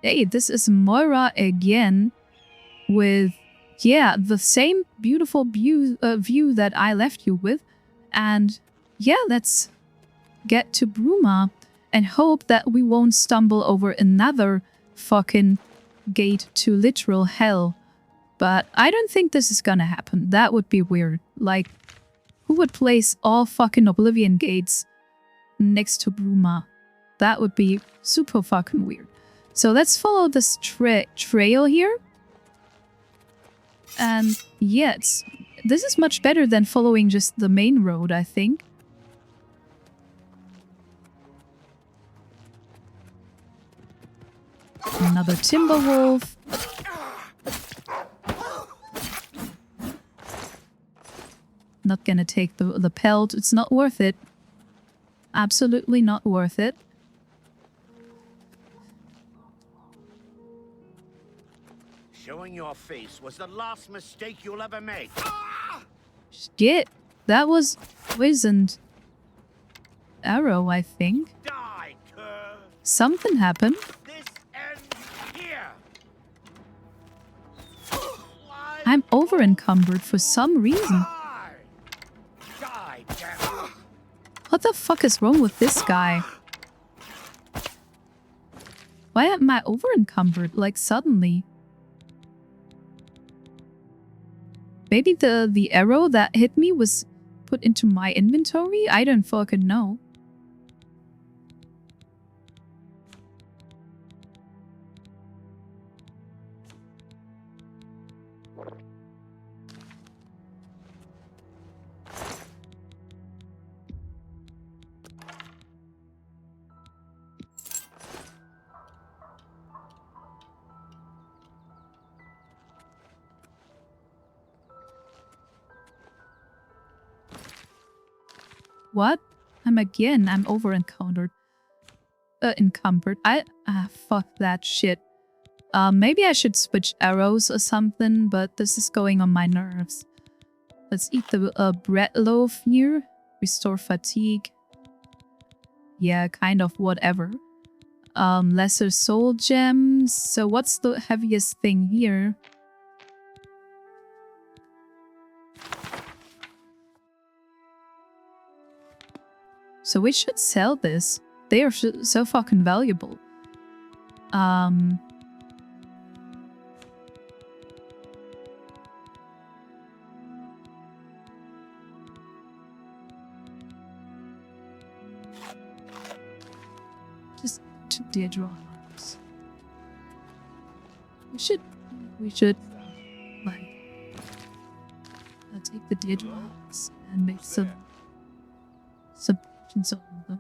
Hey, this is Moira again with, yeah, the same beautiful view that I left you with. And yeah, let's get to Bruma and hope that we won't stumble over another fucking gate to literal hell. But I don't think this is gonna happen. That would be weird. Like, who would place all fucking Oblivion gates next to Bruma? That would be super fucking weird. So let's follow this trail here. And yeah, this is much better than following just the main road, I think. Another timber wolf. Not gonna take the pelt. It's not worth it. Absolutely not worth it. Showing your face was the last mistake you'll ever make. Shit. That was poisoned arrow, I think. Die, cur. Something happened. This ends here. I'm over encumbered for some reason. Die, damn. What the fuck is wrong with this guy? Why am I over encumbered, like suddenly? Maybe the arrow that hit me was put into my inventory? I don't fucking know. What? I'm over encumbered. Encumbered. Fuck that shit. Maybe I should switch arrows or something, but this is going on my nerves. Let's eat the bread loaf here. Restore fatigue. Yeah, kind of whatever. Lesser soul gems. So what's the heaviest thing here? So we should sell this. They are so fucking valuable. Just 2 teardrops. We should like take the teardrops and make some potions on them.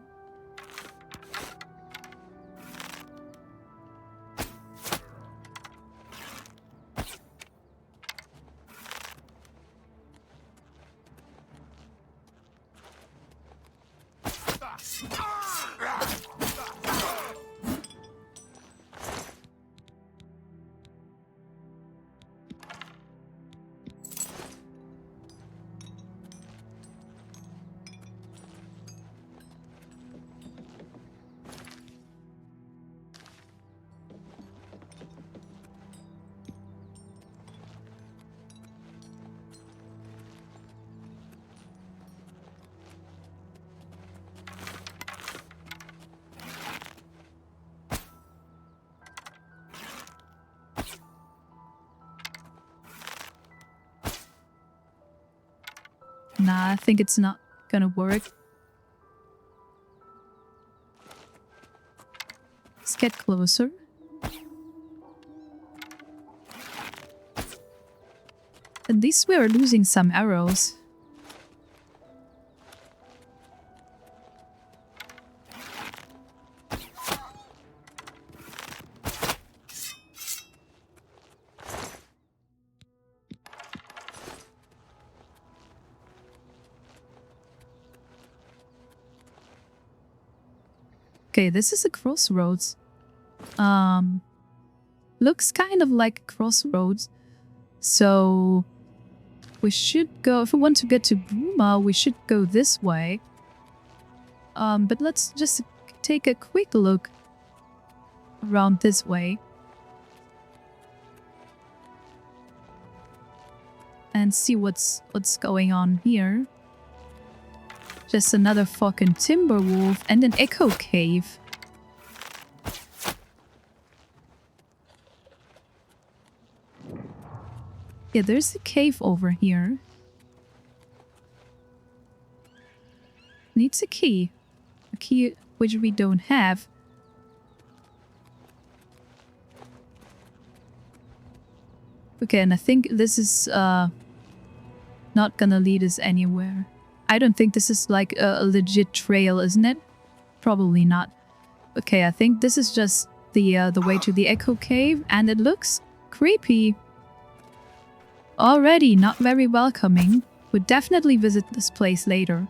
Nah, I think it's not gonna work. Let's get closer. At least we are losing some arrows. Okay, this is a crossroads. Looks kind of like a crossroads. So we should go, if we want to get to Bruma, we should go this way. But let's just take a quick look around this way. and see what's going on here. Just another fucking timber wolf and an echo cave. Yeah, there's a cave over here. Needs a key. A key which we don't have. Okay, and I think this is not gonna lead us anywhere. I don't think this is like a legit trail, isn't it? Probably not. Okay, I think this is just the way to the Echo Cave, and it looks creepy. Already not very welcoming. We'll definitely visit this place later.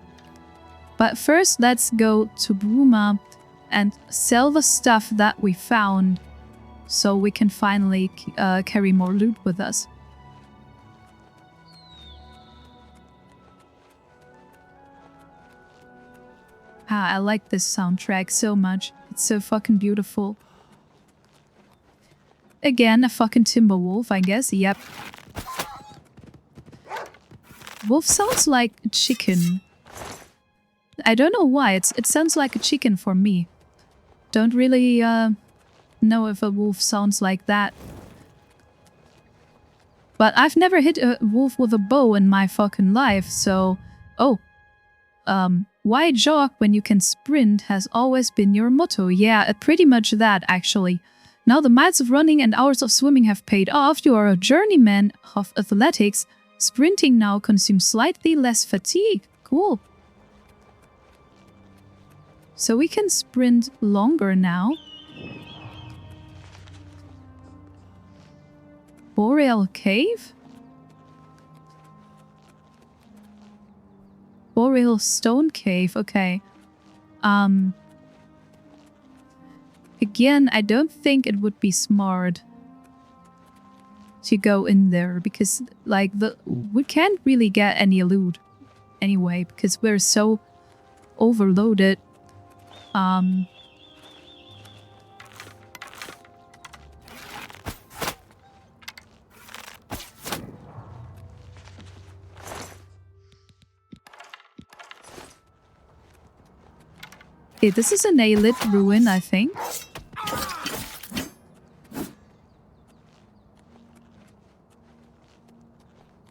But first, let's go to Bruma and sell the stuff that we found so we can finally carry more loot with us. Ah, I like this soundtrack so much. It's so fucking beautiful. Again, a fucking timber wolf, I guess. Yep. Wolf sounds like a chicken. I don't know why. It sounds like a chicken for me. Don't really know if a wolf sounds like that. But I've never hit a wolf with a bow in my fucking life, so... Oh. Why jog when you can sprint has always been your motto. Yeah, pretty much that, actually. Now the miles of running and hours of swimming have paid off. You are a journeyman of athletics. Sprinting now consumes slightly less fatigue. Cool. So we can sprint longer now. Boreal Cave? Boreal Stone Cave, okay. Again, I don't think it would be smart to go in there because, like, we can't really get any loot anyway because we're so overloaded. Okay, this is an A-lit ruin, I think.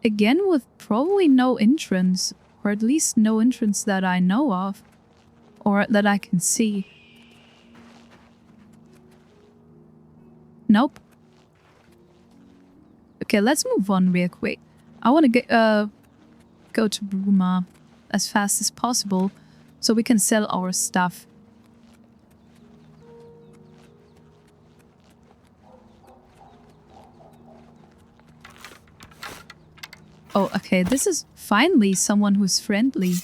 Again, with probably no entrance, or at least no entrance that I know of, or that I can see. Nope. Okay, let's move on real quick. I want to go to Bruma as fast as possible so we can sell our stuff. Oh, okay, this is finally someone who's friendly.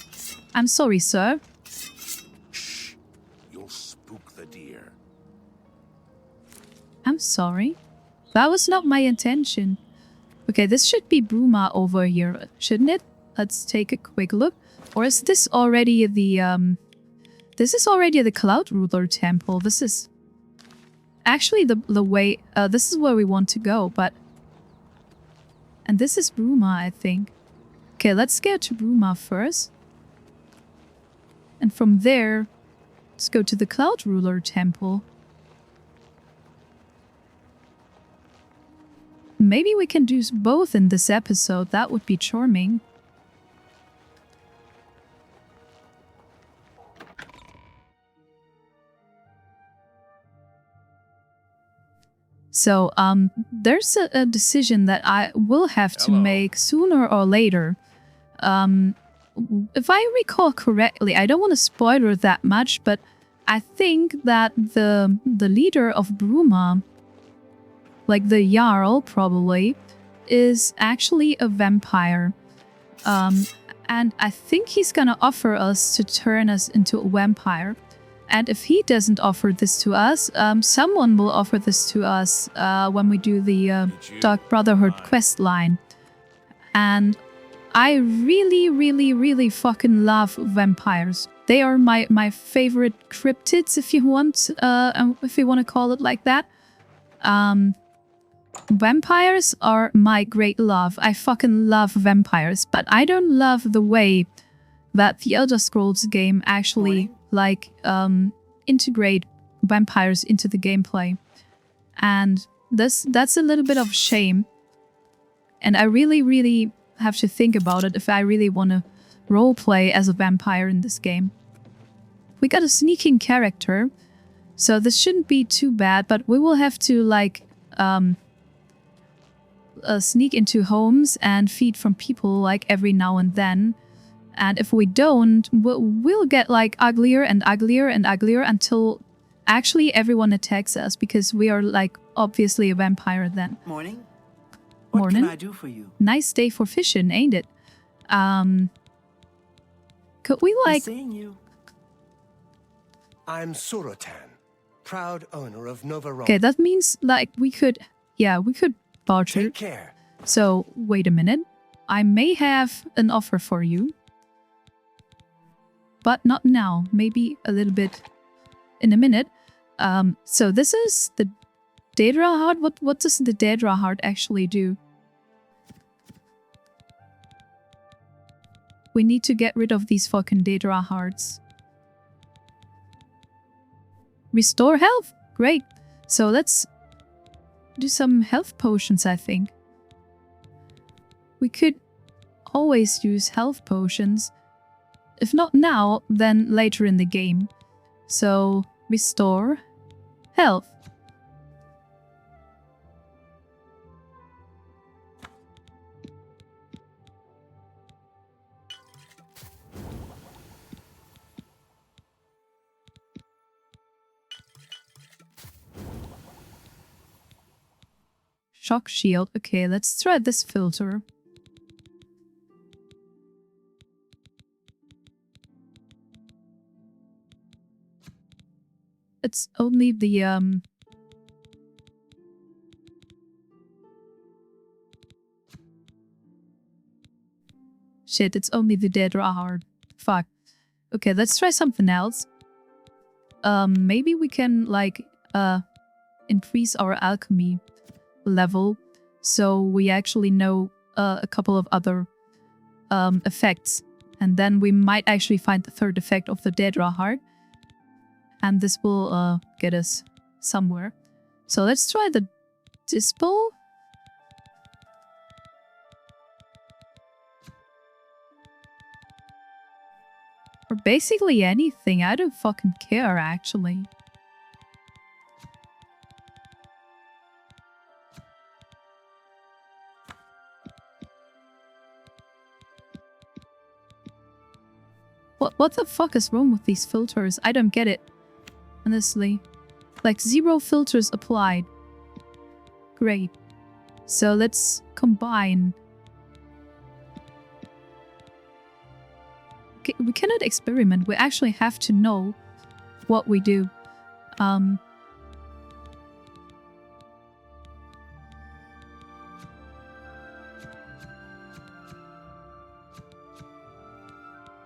I'm sorry, sir. Shh. You'll spook the deer. I'm sorry. That was not my intention. Okay, this should be Bruma over here, shouldn't it? Let's take a quick look. Or is this already the, This is already the Skyruler Temple. This is actually the way... this is where we want to go, but... And this is Bruma, I think. Okay, let's get to Bruma first. And from there, let's go to the Skyruler Temple. Maybe we can do both in this episode. That would be charming. So, there's a decision that I will have to make sooner or later. If I recall correctly, I don't want to spoiler that much, but I think that the leader of Bruma, like the Jarl probably, is actually a vampire. And I think he's gonna offer us to turn us into a vampire. And if he doesn't offer this to us, someone will offer this to us when we do the Dark Brotherhood quest line. And I really, really, really fucking love vampires. They are my favorite cryptids, if you want to call it like that. Vampires are my great love. I fucking love vampires, but I don't love the way that the Elder Scrolls game actually integrate vampires into the gameplay. And that's a little bit of a shame. And I really have to think about it if I really want to roleplay as a vampire in this game. We got a sneaking character, so this shouldn't be too bad, but we will have to sneak into homes and feed from people like every now and then. And if we don't, we'll get like uglier and uglier and uglier until actually everyone attacks us, because we are like obviously a vampire then. Morning. What Morning. can I do for you? Nice day for fishing, ain't it? Could we like... Seeing you. I'm Surotan, proud owner of Nova Rome. Okay, that means like we could barter. Take care. So, wait a minute. I may have an offer for you. But not now. Maybe a little bit in a minute. So this is the Daedra heart. What does the Daedra heart actually do? We need to get rid of these fucking Daedra hearts. Restore health. Great. So let's do some health potions, I think. We could always use health potions. If not now, then later in the game. So, restore health. Shock shield. Okay, let's try this filter. It's only the shit, it's only the Daedra heart. Fuck. Okay, let's try something else. Maybe we can like increase our alchemy level, so we actually know a couple of other effects, and then we might actually find the third effect of the Daedra heart, and this will get us somewhere. So let's try the Dispel. Or basically anything, I don't fucking care actually. What the fuck is wrong with these filters? I don't get it. Honestly. Like 0 filters applied. Great. So let's combine. Okay, we cannot experiment. We actually have to know what we do.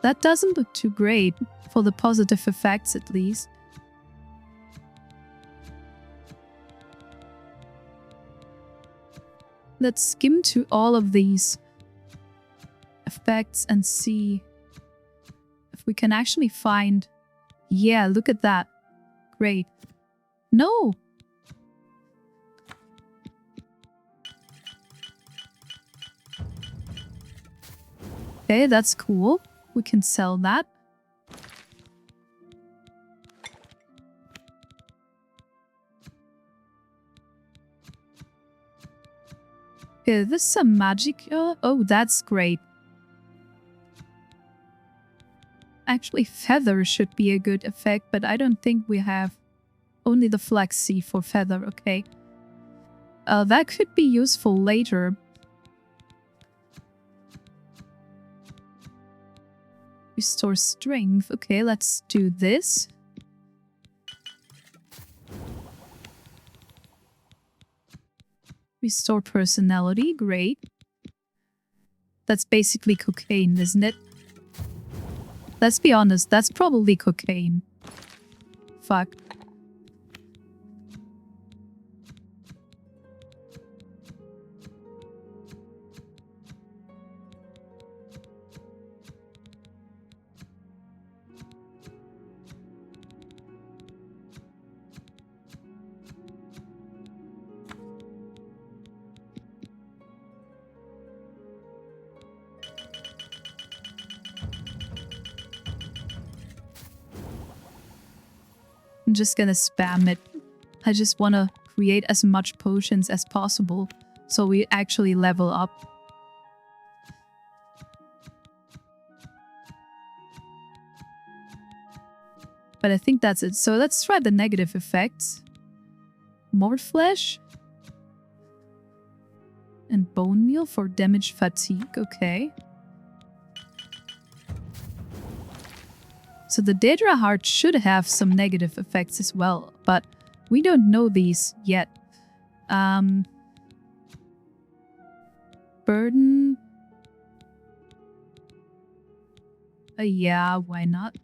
That doesn't look too great, for the positive effects at least. Let's skim to all of these effects and see if we can actually find... Yeah, look at that. Great. No! Okay, that's cool. We can sell that. Okay, this is some magic. Oh, that's great. Actually, feather should be a good effect, but I don't think we have only the flax seed for feather, okay. That could be useful later. Restore strength. Okay, let's do this. Restore personality. Great. That's basically cocaine, isn't it? Let's be honest, that's probably cocaine. Fuck. I'm just gonna spam it. I just wanna create as much potions as possible so we actually level up. But I think that's it. So let's try the negative effects. More flesh. And bone meal for damage fatigue. Okay. So the Daedra heart should have some negative effects as well, but we don't know these yet. Burden. Yeah, why not?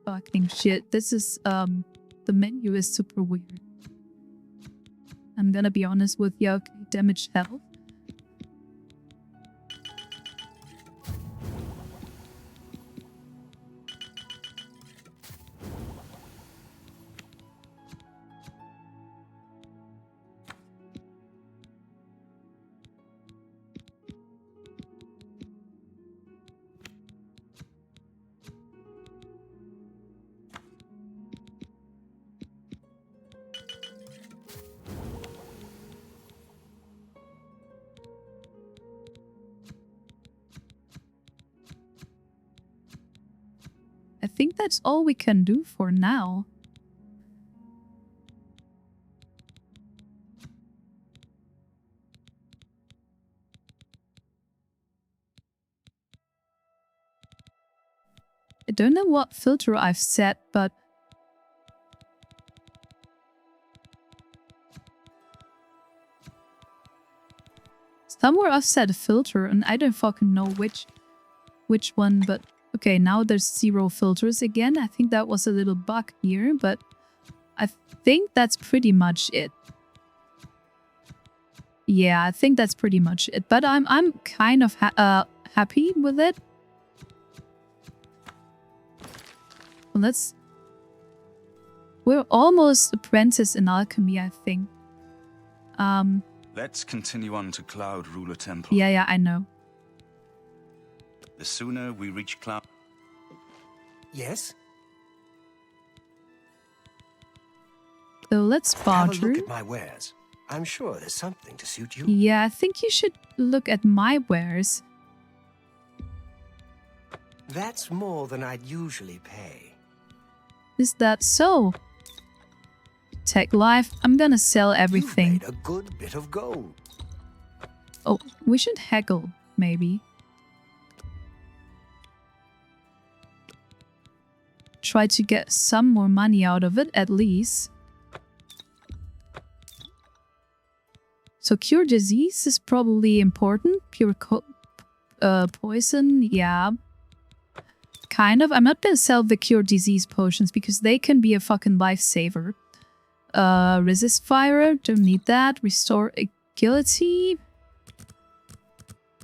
Fucking shit. This is, the menu is super weird. I'm gonna be honest with you. Okay, damage health. I think that's all we can do for now. I don't know what filter I've set, but somewhere I've set a filter and I don't fucking know which one, but okay, now there's 0 filters again. I think that was a little bug here, but I think that's pretty much it. Yeah, I think that's pretty much it. But I'm kind of happy with it. Well, we're almost apprentice in alchemy, I think. Let's continue on to Skyruler Temple. Yeah, I know. The sooner we reach Cloud... Yes? So let's Have a barter. look at my wares. I'm sure there's something to suit you. Yeah, I think you should look at my wares. That's more than I'd usually pay. Is that so? Tech life, I'm gonna sell everything. You've made a good bit of gold. Oh, we should haggle, maybe. Try to get some more money out of it, at least. So cure disease is probably important. Pure poison, yeah. Kind of. I'm not gonna sell the cure disease potions because they can be a fucking lifesaver. Resist fire, don't need that. Restore agility.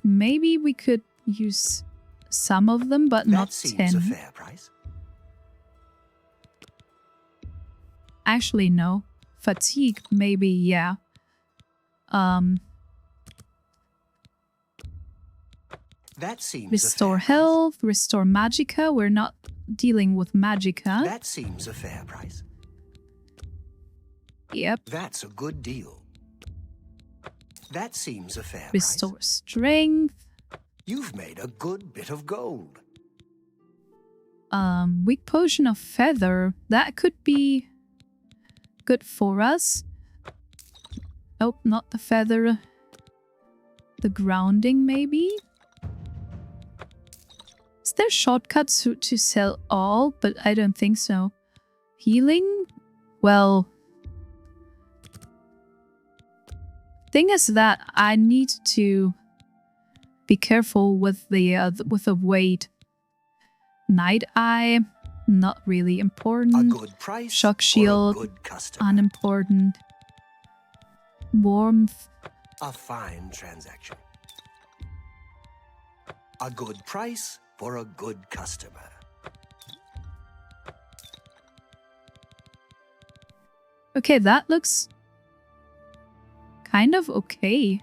Maybe we could use some of them, but not 10. That seems a fair price. Actually, no. Fatigue, maybe, yeah. That seems Restore a fair health, restore magicka. We're not dealing with magicka. price. That seems a fair price. Yep. That's a good deal. That seems a fair Restore price. strength. You've made a good bit of gold. Weak potion of feather. That could be good for us. Nope, not the feather. The grounding, maybe? Is there shortcuts to sell all? But I don't think so. Healing? Well... Thing is that I need to be careful with the weight. Night Eye, not really important. A good price. Shock for a shield, good customer. unimportant. Warmth, A fine transaction. A good price for a good customer. okay, that looks kind of okay.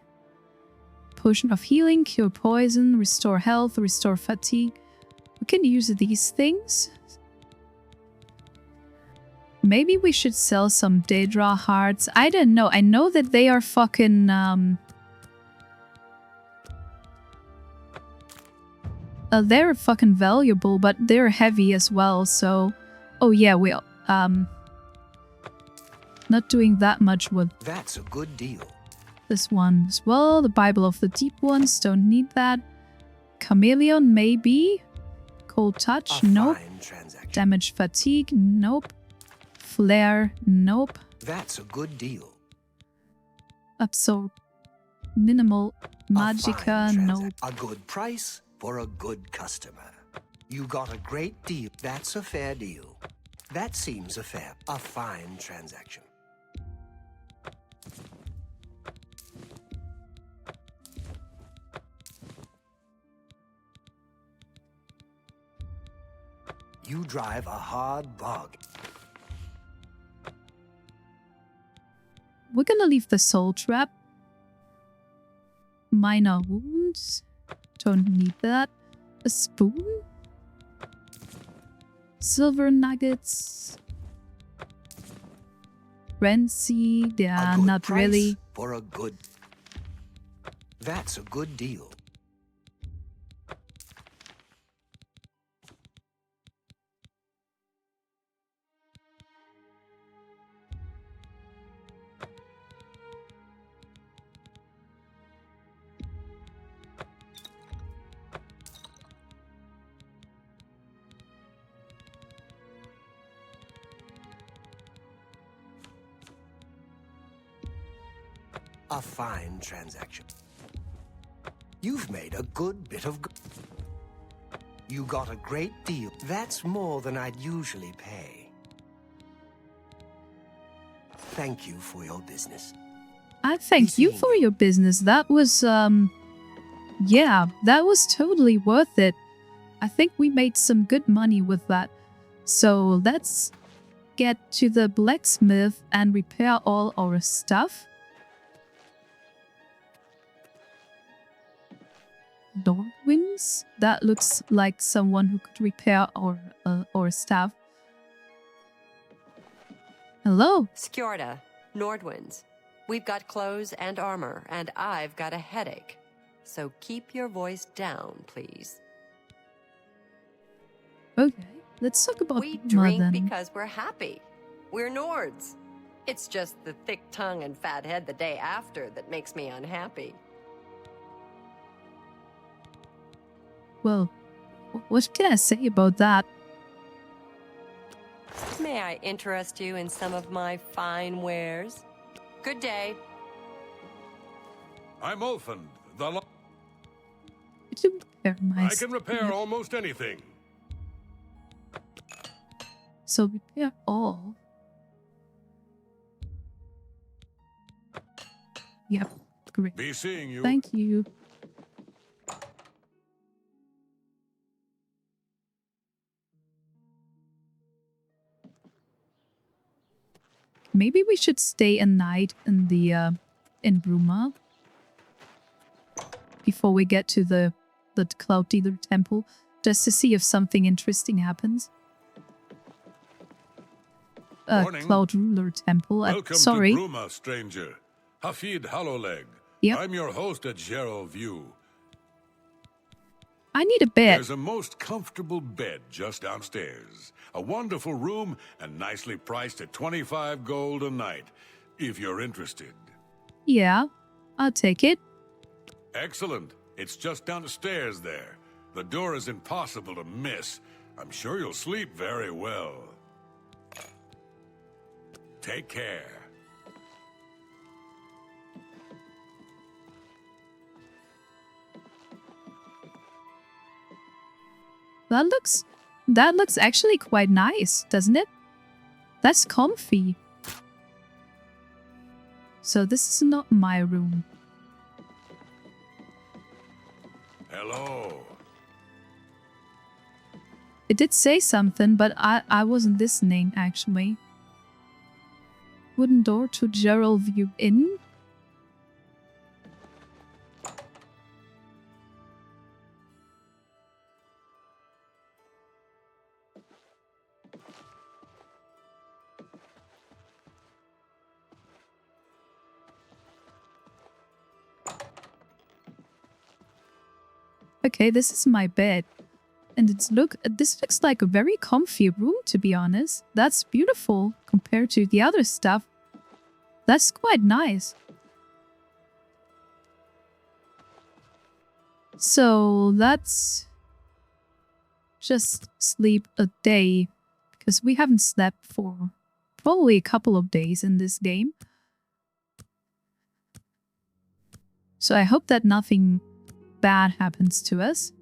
Potion of healing, cure poison, restore health, restore fatigue. We can use these things. Maybe we should sell some Daedra hearts. I don't know. I know that they are fucking, they're fucking valuable, but they're heavy as well, so... Oh yeah, we'll, not doing that much with That's a good deal. this one as well. The Bible of the Deep Ones, don't need that. Chameleon, maybe. Cold Touch, A nope. fine transaction. Damage Fatigue, nope. Flare, nope. That's a good deal. Absorb. Minimal A Magicka, fine nope. A good price for a good customer. You got a great deal. That's a fair deal. That seems a fine transaction. You drive a hard bargain. We're gonna leave the Soul Trap. Minor Wounds. Don't need that. A spoon? Silver Nuggets. Renzi, yeah, A good not price really. for a good. That's a good deal. A fine transaction. You've made a good bit of... You got a great deal. That's more than I'd usually pay. Thank you for your business. I thank you for your business. That was, yeah, that was totally worth it. I think we made some good money with that. So let's get to the blacksmith and repair all our stuff. Nordwinds? That looks like someone who could repair our stuff. Hello. Skjorda, Nordwinds. We've got clothes and armor, and I've got a headache. So keep your voice down, please. Okay, let's talk about We Bruma drink then. because we're happy. We're Nords. It's just the thick tongue and fat head the day after that makes me unhappy. Well, what can I say about that? May I interest you in some of my fine wares? Good day. I'm Ulfin, To repair my I can repair stuff. almost anything. So repair all. Yep, great. Be seeing you. Thank you. Maybe we should stay a night in the in Bruma before we get to the Skyruler Temple, just to see if something interesting happens. Morning. Skyruler Temple. Welcome Sorry. to Bruma, stranger. Hafid Hollowleg. Yep. I'm your host at Gerald View. I need a bed. There's a most comfortable bed just downstairs. A wonderful room and nicely priced at 25 gold a night, if you're interested. Yeah, I'll take it. Excellent. It's just down the stairs there. The door is impossible to miss. I'm sure you'll sleep very well. Take care. That looks actually quite nice, doesn't it? That's comfy. So this is not my room. Hello. It did say something, but I wasn't listening, actually. Wooden door to Gerald View Inn? Okay, this is my bed. And this looks like a very comfy room, to be honest. That's beautiful compared to the other stuff. That's quite nice. So let's just sleep a day, because we haven't slept for probably a couple of days in this game. So I hope that nothing bad happens to us.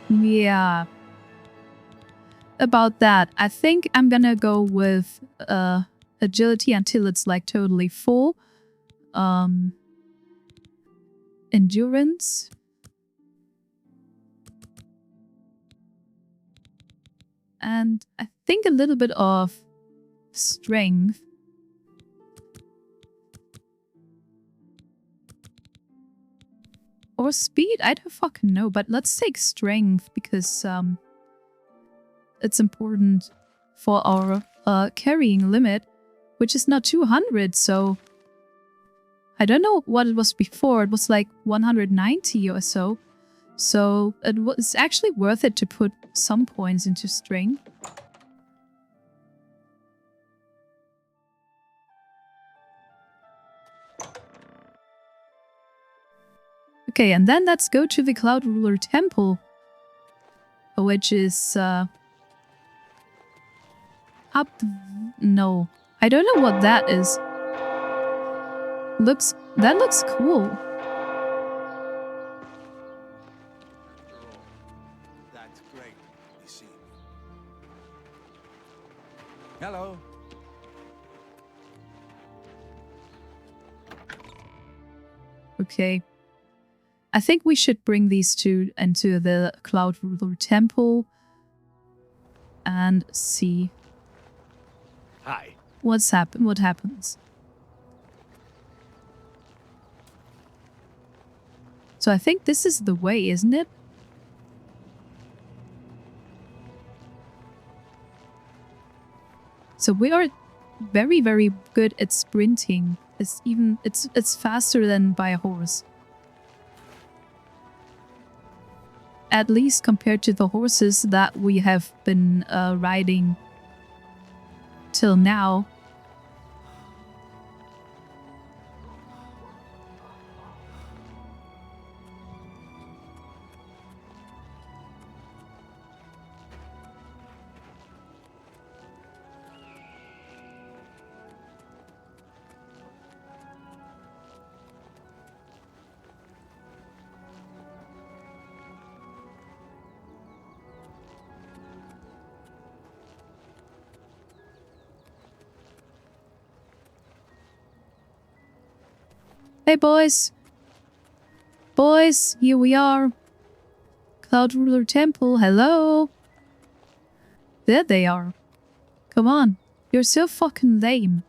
Yeah. About that, I think I'm gonna go with agility until it's like totally full. Endurance. And I think a little bit of strength. Or speed, I don't fucking know, but let's take strength because it's important for our carrying limit, which is now 200, so I don't know what it was before. It was like 190 or so. So it was actually worth it to put some points into strength. Okay, and then let's go to the Skyruler Temple, which is up. No, I don't know what that is. That looks cool. That's great. You see. Hello. Okay. I think we should bring these two into the Skyruler Temple and see Hi. what happens. So I think this is the way, isn't it? So we are very, very good at sprinting. It's faster than by a horse. At least compared to the horses that we have been riding till now. Hey boys! Boys, here we are. Skyruler Temple, hello! There they are. Come on, you're so fucking lame.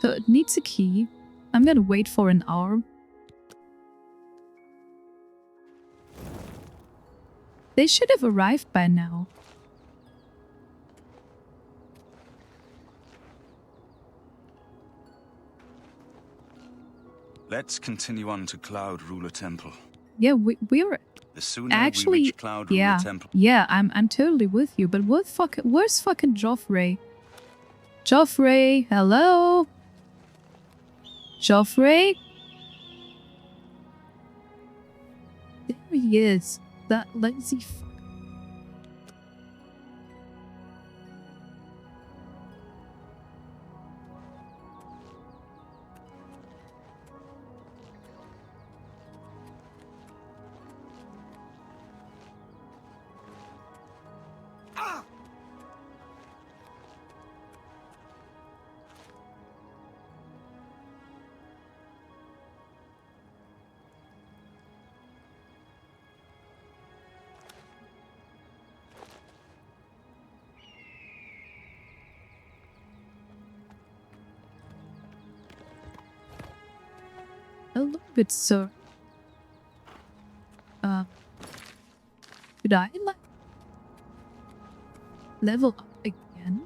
So it needs a key. I'm gonna wait for an hour. They should have arrived by now. Let's continue on to Skyruler Temple. Yeah, we're The sooner actually, we reach Skyruler yeah, Temple. yeah, I'm totally with you. But where's fucking Joffrey? Joffrey, hello? Joffrey? There he is. That lazy fuck. a little bit, sir. Should I, like, level up again?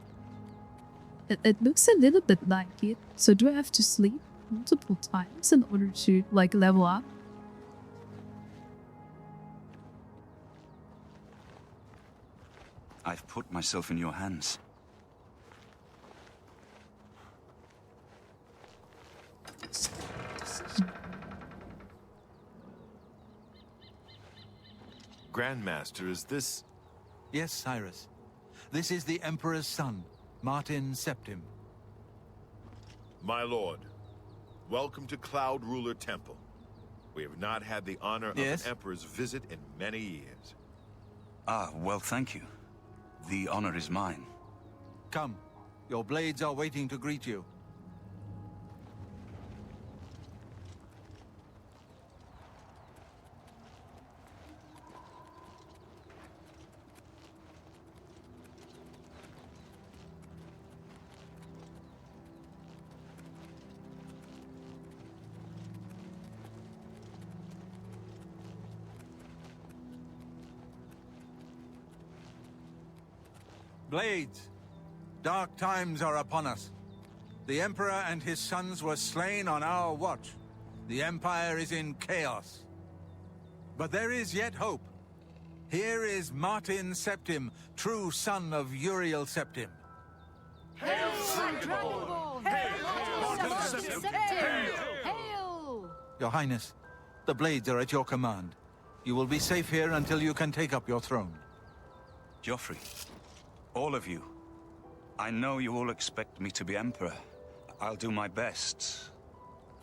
It looks a little bit like it. So do I have to sleep multiple times in order to, like, level up? I've put myself in your hands. Grandmaster, is this... Yes, Cyrus. This is the Emperor's son, Martin Septim. My lord, welcome to Skyruler Temple. We have not had the honor of Yes? an emperor's visit in many years. Ah, well, thank you. The honor is mine. Come, your blades are waiting to greet you. Blades, dark times are upon us. The Emperor and his sons were slain on our watch. The Empire is in chaos. But there is yet hope. Here is Martin Septim, true son of Uriel Septim. Your Highness, the blades are at your command. You will be safe here until you can take up your throne. Joffrey, all of you. I know you all expect me to be Emperor. I'll do my best.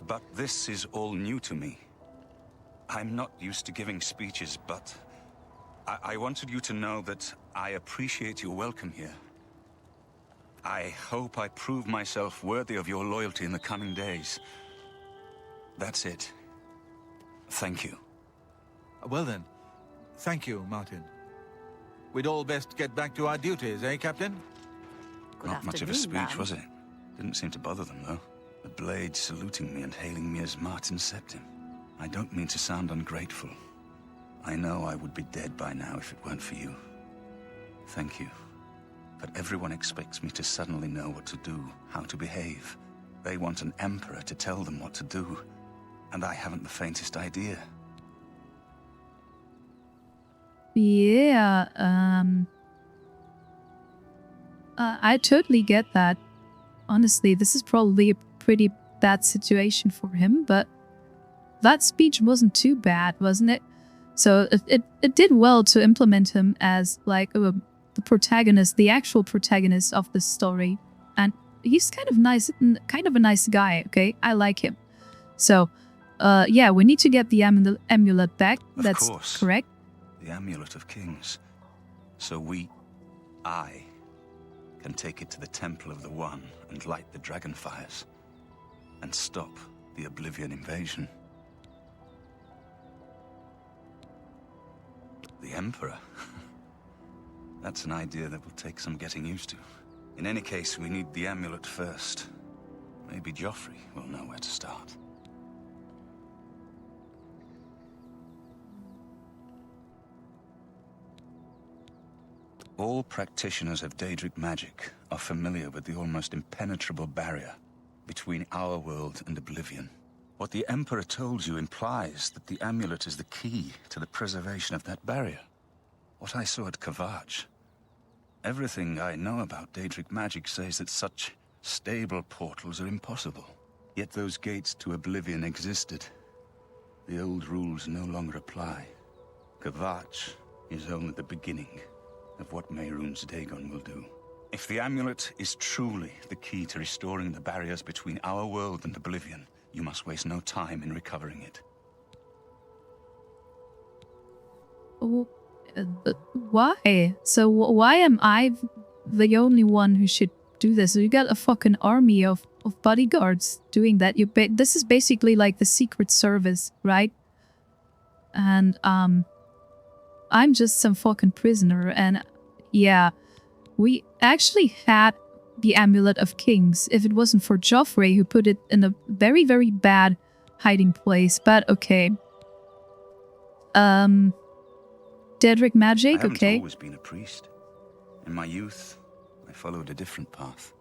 But this is all new to me. I'm not used to giving speeches, but I wanted you to know that I appreciate your welcome here. I hope I prove myself worthy of your loyalty in the coming days. That's it. Thank you. Well then, thank you, Martin. We'd all best get back to our duties, eh, Captain? Not much of a speech, was it? Didn't seem to bother them, though. The blades saluting me and hailing me as Martin Septim. I don't mean to sound ungrateful. I know I would be dead by now if it weren't for you. Thank you. But everyone expects me to suddenly know what to do, how to behave. They want an emperor to tell them what to do, and I haven't the faintest idea. Yeah, I totally get that. Honestly, this is probably a pretty bad situation for him, but that speech wasn't too bad, wasn't it? So it did well to implement him as, like, the protagonist, the actual protagonist of the story. And he's kind of nice, kind of a nice guy, okay? I like him. So, yeah, we need to get the amulet back. That's course. correct. The Amulet of Kings. So I can take it to the Temple of the One and light the dragon fires. And stop the Oblivion invasion. The Emperor? That's an idea that will take some getting used to. In any case, we need the amulet first. Maybe Joffrey will know where to start. All practitioners of Daedric magic are familiar with the almost impenetrable barrier between our world and Oblivion. What the Emperor told you implies that the amulet is the key to the preservation of that barrier. What I saw at Kvatch. Everything I know about Daedric magic says that such stable portals are impossible. Yet those gates to Oblivion existed. The old rules no longer apply. Kvatch is only the beginning of what Mehrunes Dagon will do. If the amulet is truly the key to restoring the barriers between our world and Oblivion, you must waste no time in recovering it. Oh, why? So why am I the only one who should do this? You got a fucking army of bodyguards doing that. This is basically like the Secret Service, right? And I'm just some fucking prisoner, and yeah, we actually had the Amulet of Kings if it wasn't for Joffrey, who put it in a very, very bad hiding place, but okay. Daedric I magic, haven't okay. always been a priest. In my youth, I followed a different path.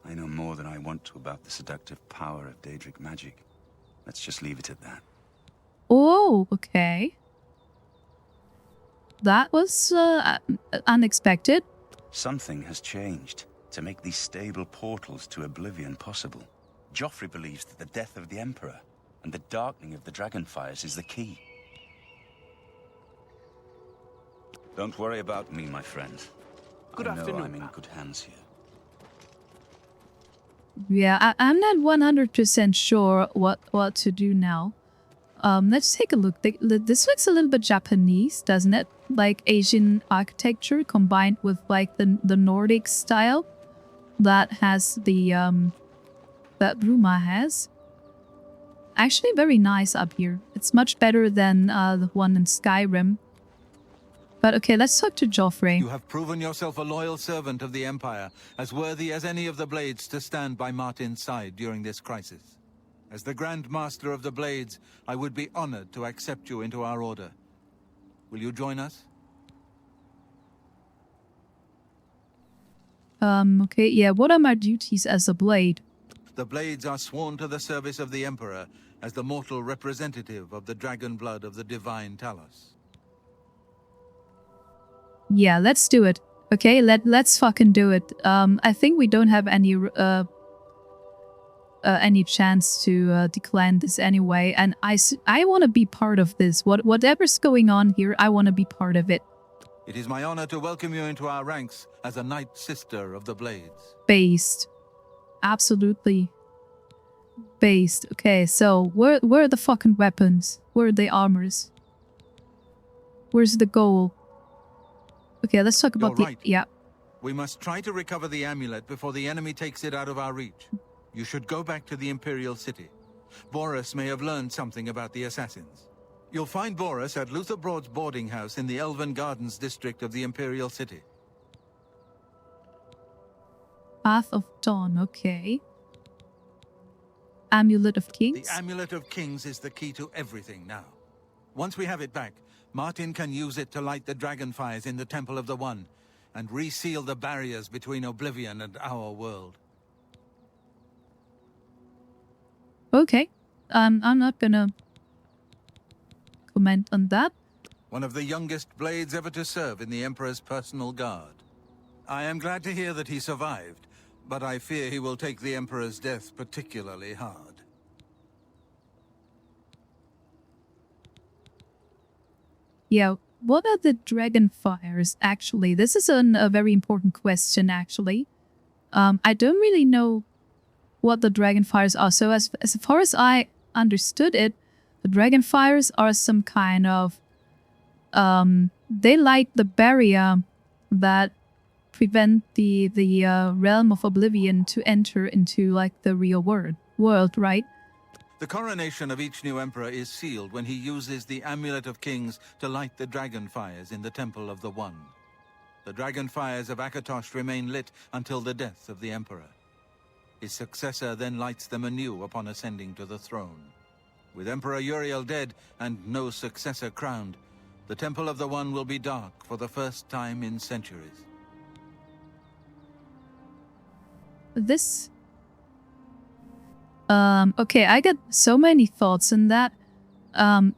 I know more than I want to about the seductive power of Daedric magic. Let's just leave it at that. Oh, okay. That was unexpected. Something has changed to make these stable portals to oblivion possible. Joffrey believes that the death of the Emperor and the darkening of the Dragonfires is the key. Don't worry about me, my friend. Good I know afternoon, I'm in pal. good hands here. Yeah, I'm not 100% sure what to do now. Let's take a look. This looks a little bit Japanese, doesn't it? Like Asian architecture combined with like the Nordic style that has the that Bruma has. Actually, very nice up here. It's much better than the one in Skyrim. But okay, let's talk to Joffrey. You have proven yourself a loyal servant of the Empire, as worthy as any of the Blades to stand by Martin's side during this crisis. As the Grand Master of the Blades, I would be honored to accept you into our order. Will you join us? Okay, yeah, what are my duties as a blade? The Blades are sworn to the service of the Emperor as the mortal representative of the dragon blood of the Divine Talos. Yeah, let's do it. Okay, let's fucking do it. I think we don't have any chance to decline this anyway, and I want to be part of this. Whatever's going on here, I want to be part of it. It is my honor to welcome you into our ranks as a Knight Sister of the Blades. Based. Absolutely. Based. Okay, so where are the fucking weapons? Where are the armors? Where's the goal? Okay, let's talk about You're right. yeah. We must try to recover the amulet before the enemy takes it out of our reach. You should go back to the Imperial City. Boris may have learned something about the assassins. You'll find Boris at Luther Broad's boarding house in the Elven Gardens district of the Imperial City. Path of Dawn, okay. Amulet of Kings? The Amulet of Kings is the key to everything now. Once we have it back, Martin can use it to light the dragonfires in the Temple of the One and reseal the barriers between Oblivion and our world. Okay. I'm not gonna comment on that. One of the youngest blades ever to serve in the Emperor's personal guard. I am glad to hear that he survived, but I fear he will take the Emperor's death particularly hard. Yeah, what are the Dragonfires, actually? This is a very important question, actually. I don't really know what the Dragonfires are. So as far as I understood it, the Dragonfires are some kind of... they light the barrier that prevent the realm of Oblivion to enter into, like, the real world, right? The coronation of each new emperor is sealed when he uses the Amulet of Kings to light the dragonfires in the Temple of the One. The dragonfires of Akatosh remain lit until the death of the emperor. His successor then lights them anew upon ascending to the throne. With Emperor Uriel dead and no successor crowned, the Temple of the One will be dark for the first time in centuries. This... okay, I get so many thoughts in that.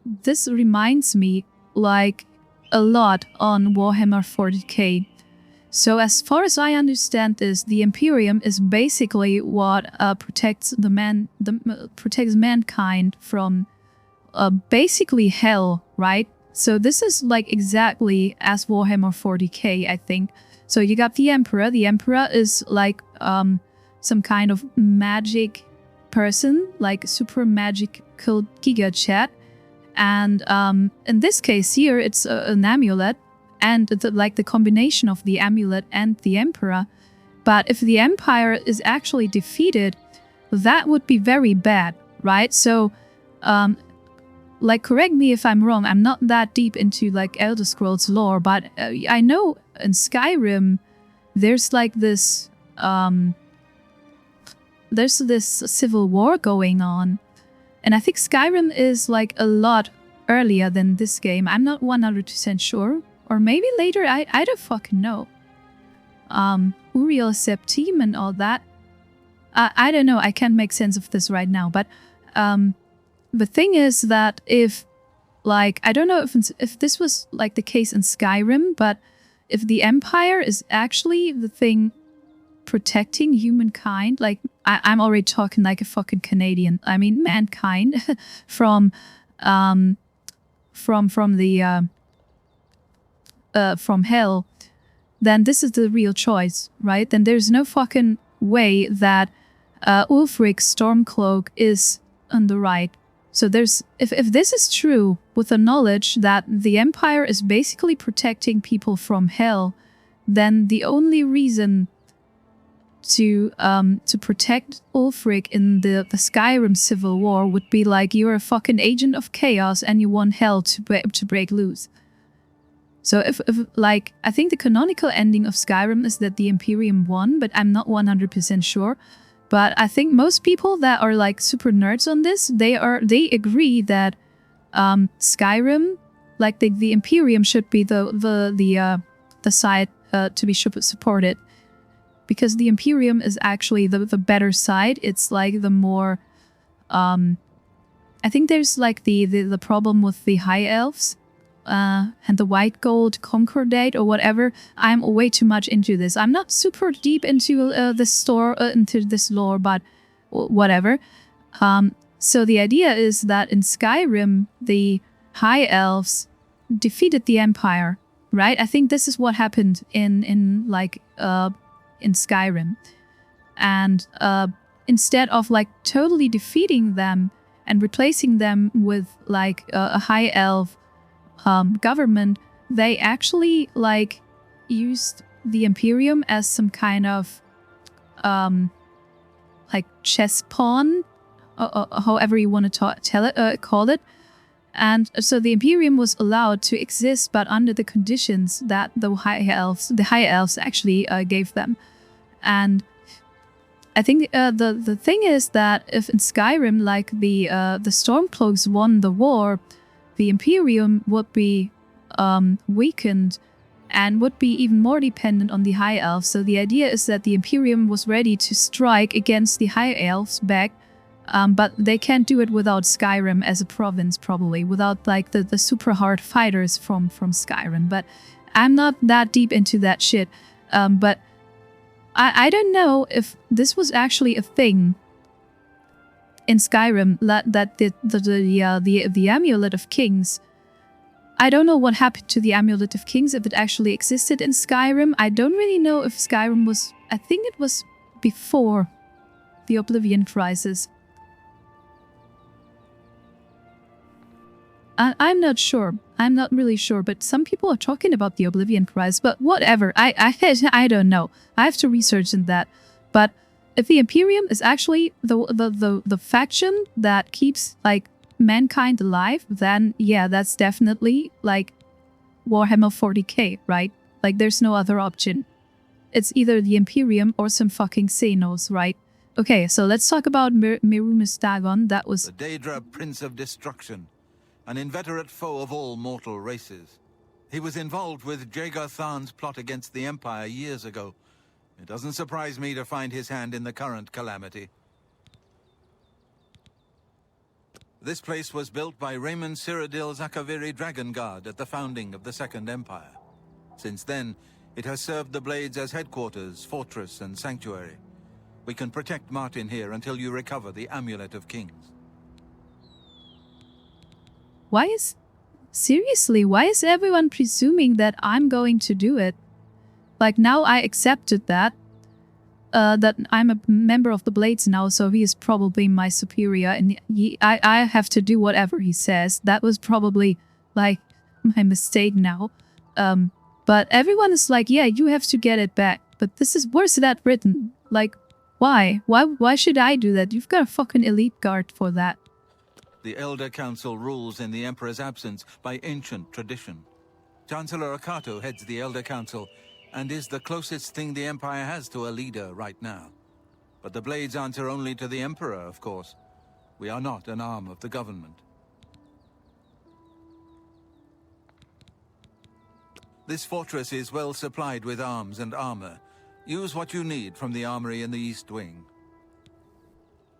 This reminds me, like, a lot on Warhammer 40k. So as far as I understand this, the Imperium is basically what protects protects mankind from basically hell, right? So this is like exactly as Warhammer 40k, I think. So you got the Emperor. The Emperor is like some kind of magic person, like super magical Giga Chat. And in this case here, it's an amulet, and like the combination of the amulet and the Emperor. But if the Empire is actually defeated, that would be very bad, right? So, like, correct me if I'm wrong, I'm not that deep into, like, Elder Scrolls lore, but I know in Skyrim, there's, like, this, there's this civil war going on, And I think Skyrim is like a lot earlier than this game. I'm not 100% sure. Or maybe later, I don't fucking know. Uriel Septim and all that. I don't know, I can't make sense of this right now. But the thing is that if, like, I don't know if this was like the case in Skyrim, but if the Empire is actually the thing protecting humankind, like I'm already talking like a fucking Canadian. I mean mankind from hell, then this is the real choice, right? Then there's no fucking way that Ulfric Stormcloak is on the right. So there's if this is true, with the knowledge that the Empire is basically protecting people from hell, then the only reason to protect Ulfric in the Skyrim Civil War would be like, you're a fucking agent of chaos and you want hell to break loose. So if like, I think the canonical ending of Skyrim is that the Imperium won, but I'm not 100% sure. But I think most people that are like super nerds on this, they agree that Skyrim, like the Imperium should be the side to be supported. Because the Imperium is actually the better side. It's like the more... I think there's like the problem with the High Elves and the White Gold Concordate or whatever. I'm way too much into this. I'm not super deep into this lore, but whatever. So the idea is that in Skyrim, the High Elves defeated the Empire, right? I think this is what happened in Skyrim. And instead of like totally defeating them and replacing them with like a high elf government, they actually like used the Imperium as some kind of like chess pawn, or however you want to call it. And so the Imperium was allowed to exist, but under the conditions that the High Elves actually gave them. And I think the thing is that if in Skyrim, like the Stormcloaks won the war, the Imperium would be weakened and would be even more dependent on the High Elves. So the idea is that the Imperium was ready to strike against the High Elves back. But they can't do it without Skyrim as a province, probably, without like the super hard fighters from Skyrim. But I'm not that deep into that shit. But I don't know if this was actually a thing in Skyrim, that the Amulet of Kings. I don't know what happened to the Amulet of Kings, if it actually existed in Skyrim. I don't really know if Skyrim was... I think it was before the Oblivion Crisis. I'm not sure. I'm not really sure, but some people are talking about the Oblivion Crisis, but whatever. I don't know. I have to research in that. But if the Imperium is actually the faction that keeps like mankind alive, then yeah, that's definitely like Warhammer 40k, right? Like there's no other option. It's either the Imperium or some fucking Xenos, right? Okay, so let's talk about Mirumis Dagon. That was the Daedra Prince of Destruction, an inveterate foe of all mortal races. He was involved with Jagar Tharn's plot against the Empire years ago. It doesn't surprise me to find his hand in the current calamity. This place was built by Raymond Cyrodiil Zakaviri Dragonguard at the founding of the Second Empire. Since then, it has served the Blades as headquarters, fortress, and sanctuary. We can protect Martin here until you recover the Amulet of Kings. Seriously, why is everyone presuming that I'm going to do it? Like, now I accepted that I'm a member of the Blades now, so he is probably my superior, and I have to do whatever he says. That was probably, like, my mistake now. But everyone is like, yeah, you have to get it back. But where's that written? Like, why? Why should I do that? You've got a fucking elite guard for that. The Elder Council rules in the Emperor's absence by ancient tradition. Chancellor Akato heads the Elder Council and is the closest thing the Empire has to a leader right now. But the Blades answer only to the Emperor, of course. We are not an arm of the government. This fortress is well supplied with arms and armor. Use what you need from the armory in the East Wing.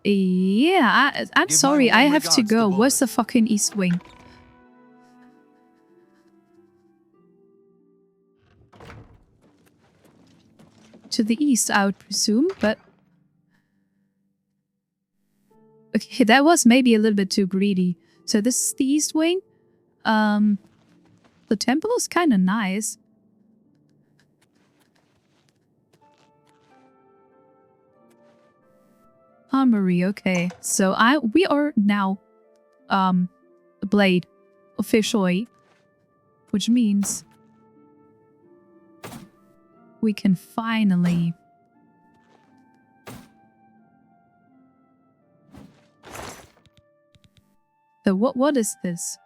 Yeah, I'm Give sorry, my I warm have to regards to go. Where's Boris. the fucking East Wing? To the east, I would presume, but... Okay, that was maybe a little bit too greedy. So this is the East Wing. The temple is kind of nice. Armory, okay. So we are now a blade officially, which means we can finally so what is this?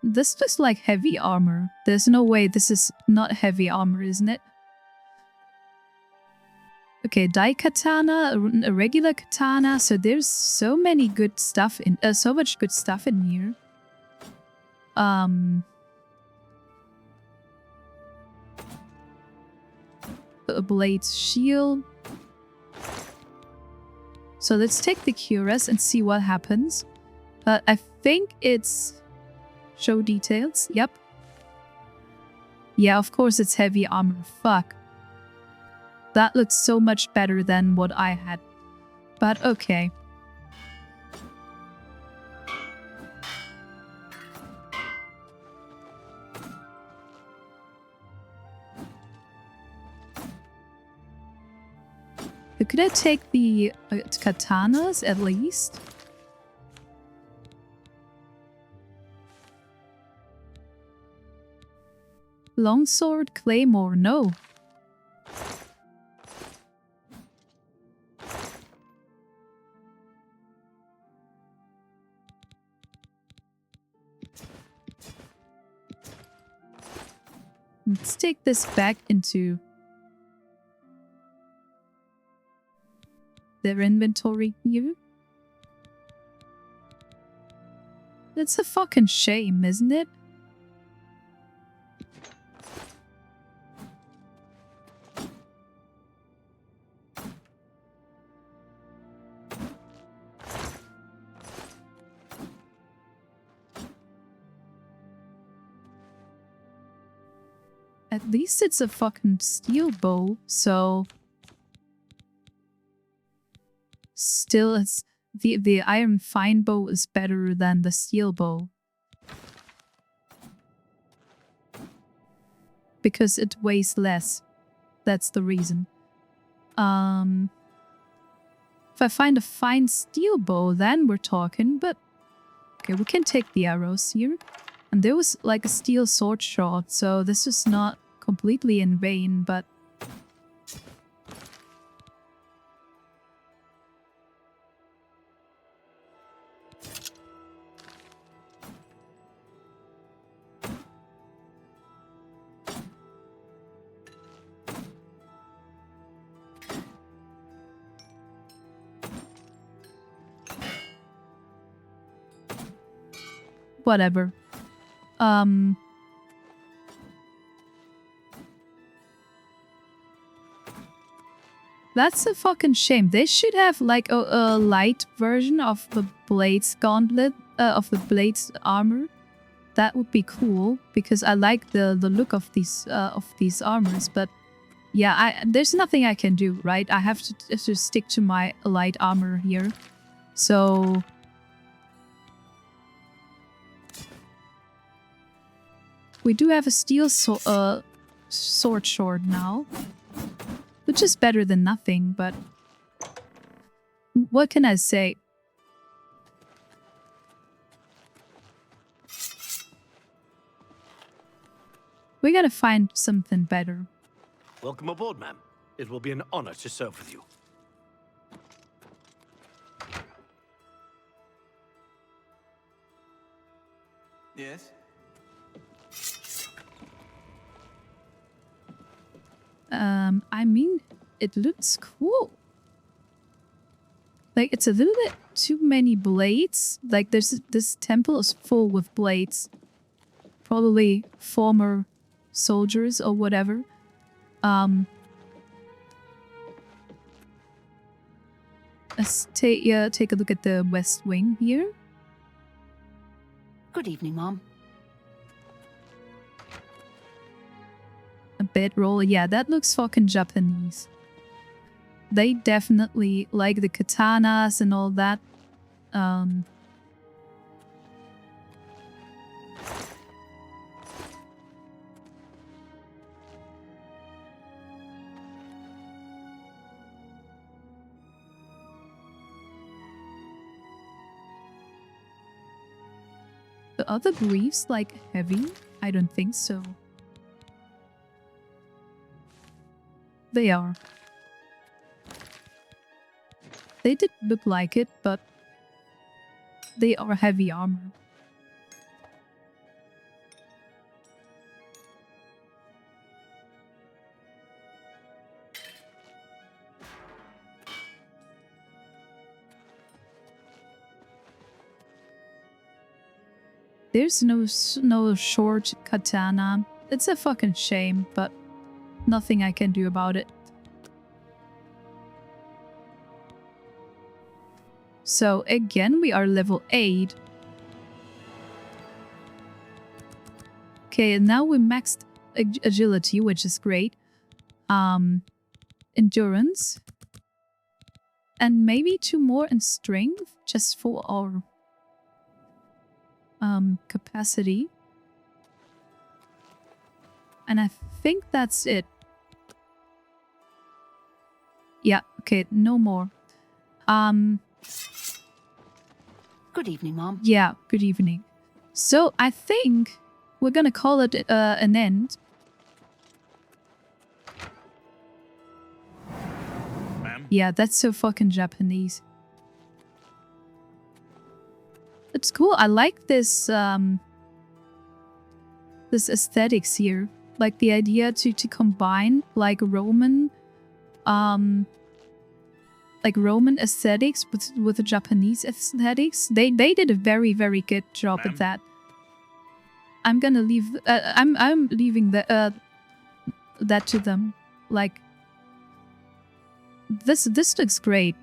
This looks like heavy armor. There's no way this is not heavy armor, isn't it? Okay, dai katana, a regular katana. So there's so many good stuff in, so much good stuff in here. A blade's shield. So let's take the cuirass and see what happens. I think it's show details. Yep. Yeah, of course it's heavy armor. Fuck. That looks so much better than what I had. But okay. Could I take the katanas at least? Longsword, claymore, no. Let's take this back into their inventory here. That's a fucking shame, isn't it? At least it's a fucking steel bow, so... Still, it's the iron fine bow is better than the steel bow. Because it weighs less. That's the reason. If I find a fine steel bow, then we're talking, but... Okay, we can take the arrows here. And there was like a steel sword shot, so this is not completely in vain, but... Whatever. That's a fucking shame. They should have like a light version of the Blade's gauntlet, of the Blade's armor. That would be cool because I like the look of these armors. But yeah, there's nothing I can do, right? I have to stick to my light armor here. So we do have a steel sword short now. Which is better than nothing, but... What can I say? We gotta find something better. Welcome aboard, ma'am. It will be an honor to serve with you. Yes? I mean, it looks cool. Like, it's a little bit too many blades. Like, this temple is full with blades. Probably former soldiers or whatever. Let's take a look at the west wing here. Good evening, Mom. A bedroll, yeah, that looks fucking Japanese. They definitely like the katanas and all that. The other briefs like heavy? I don't think so. They are. They did look like it, but they are heavy armor. There's no short katana. It's a fucking shame, but nothing I can do about it. So again, we are level 8. Okay, and now we maxed agility, which is great. Endurance. And maybe 2 more in strength, just for our capacity. And I think that's it. Yeah, okay, no more. Good evening, Mom. Yeah, good evening. So I think we're gonna call it an end. Ma'am? Yeah, that's so fucking Japanese. It's cool. I like this this aesthetics here. Like the idea to combine like Roman aesthetics with the Japanese aesthetics. They did a very, very good job at that. I'm gonna leave I'm leaving the that to them. Like this looks great.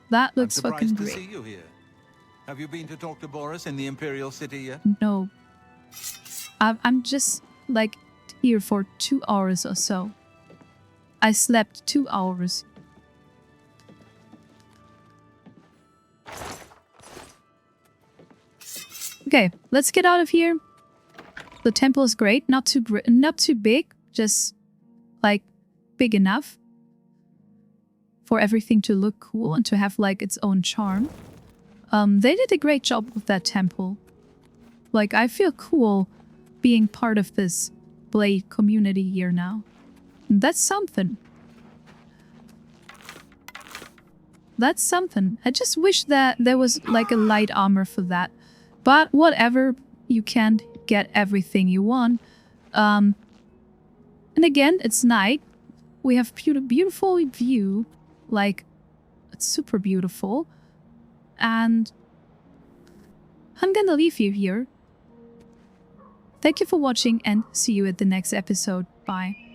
That looks fucking I'm great. surprised to see you here. Have you been to talk to Boris in the Imperial City yet? No. I'm just like here for 2 hours or so. I slept 2 hours. Okay, let's get out of here. The temple is great, not too big, just like big enough for everything to look cool and to have like its own charm. They did a great job with that temple. Like, I feel cool being part of this Blade community here now. And that's something. That's something. I just wish that there was like a light armor for that. But whatever, you can't get everything you want. And again, it's night. We have beautiful view. Like, it's super beautiful. And I'm gonna leave you here. Thank you for watching and see you at the next episode. Bye.